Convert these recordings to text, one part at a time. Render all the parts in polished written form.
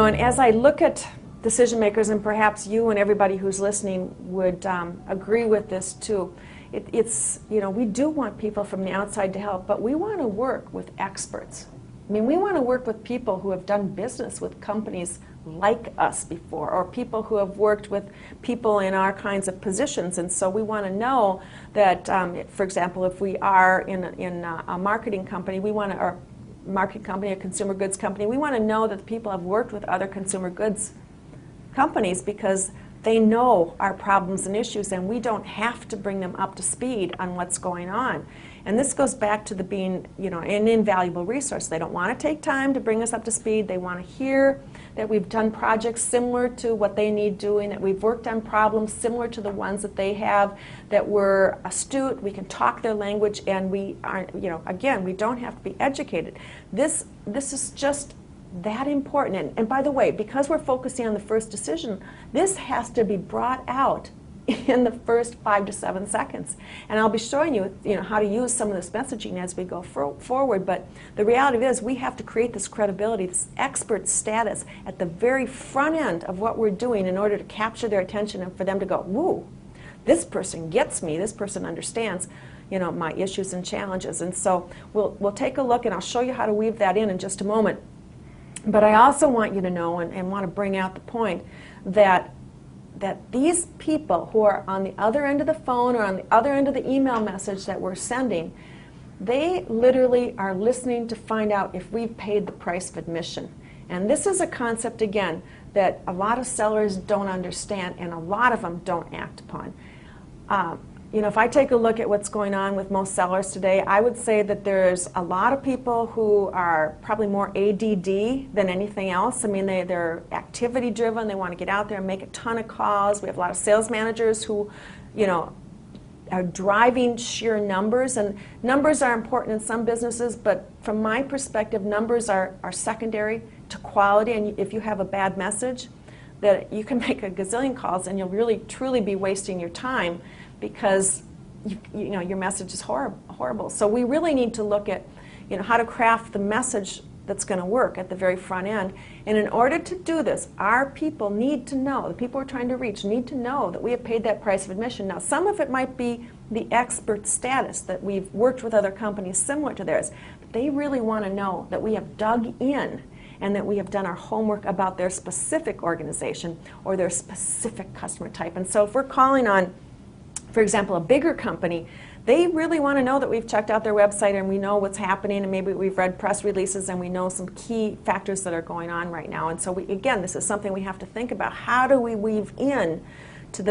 and as I look at decision makers, and perhaps you and everybody who's listening would agree with this too, it's, you know, we do want people from the outside to help, but we want to work with experts. I mean, we want to work with people who have done business with companies like us before, or people who have worked with people in our kinds of positions. And so we want to know that, for example, if we are in a marketing company, we want to, or marketing company, a consumer goods company, we want to know that the people have worked with other consumer goods companies because they know our problems and issues, and we don't have to bring them up to speed on what's going on. And this goes back to the being, you know, an invaluable resource. They don't want to take time to bring us up to speed. They want to hear that we've done projects similar to what they need doing, that we've worked on problems similar to the ones that they have, that we're astute, we can talk their language, and we aren't, you know, again, we don't have to be educated. This is just that important. And by the way, because we're focusing on the first decision, this has to be brought out in the first 5 to 7 seconds. And I'll be showing you, how to use some of this messaging as we go forward. But the reality is we have to create this credibility, this expert status at the very front end of what we're doing in order to capture their attention and for them to go, woo, this person gets me, this person understands, my issues and challenges. And so we'll take a look, and I'll show you how to weave that in just a moment. But I also want you to know and want to bring out the point that these people who are on the other end of the phone or on the other end of the email message that we're sending, they literally are listening to find out if we've paid the price of admission. And this is a concept, again, that a lot of sellers don't understand and a lot of them don't act upon. If I take a look at what's going on with most sellers today, I would say that there's a lot of people who are probably more ADD than anything else. I mean, they're activity driven. They want to get out there and make a ton of calls. We have a lot of sales managers who, are driving sheer numbers. And numbers are important in some businesses, but from my perspective, numbers are secondary to quality. And if you have a bad message, that you can make a gazillion calls and you'll really truly be wasting your time, because your message is horrible. So we really need to look at how to craft the message that's going to work at the very front end. And in order to do this, our people need to know, the people we're trying to reach need to know that we have paid that price of admission. Now, some of it might be the expert status, that we've worked with other companies similar to theirs, but they really want to know that we have dug in and that we have done our homework about their specific organization or their specific customer type. And so if we're calling on, for example, a bigger company, they really want to know that we've checked out their website and we know what's happening, and maybe we've read press releases and we know some key factors that are going on right now. And so again, this is something we have to think about. How do we weave in to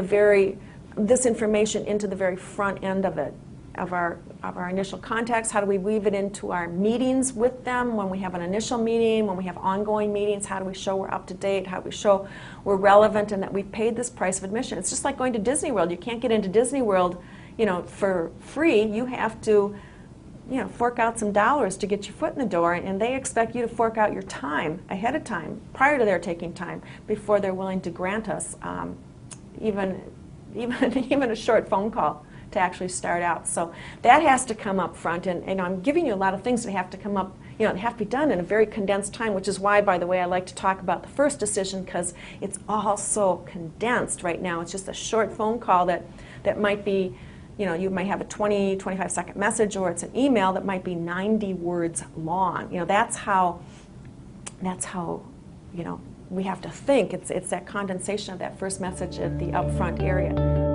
this information into the very front end of it, of our initial contacts? How do we weave it into our meetings with them when we have an initial meeting, when we have ongoing meetings? How do we show we're up to date? How do we show we're relevant and that we've paid this price of admission? It's just like going to Disney World. You can't get into Disney World, for free. You have to, fork out some dollars to get your foot in the door, and they expect you to fork out your time ahead of time, prior to their taking time, before they're willing to grant us even a short phone call to actually start out. So that has to come up front, and I'm giving you a lot of things that have to come up, they have to be done in a very condensed time, which is why, by the way, I like to talk about the first decision, because it's all so condensed right now. It's just a short phone call that might be, you might have a 20, 25-second message, or it's an email that might be 90 words long. That's how we have to think. It's that condensation of that first message at the upfront area.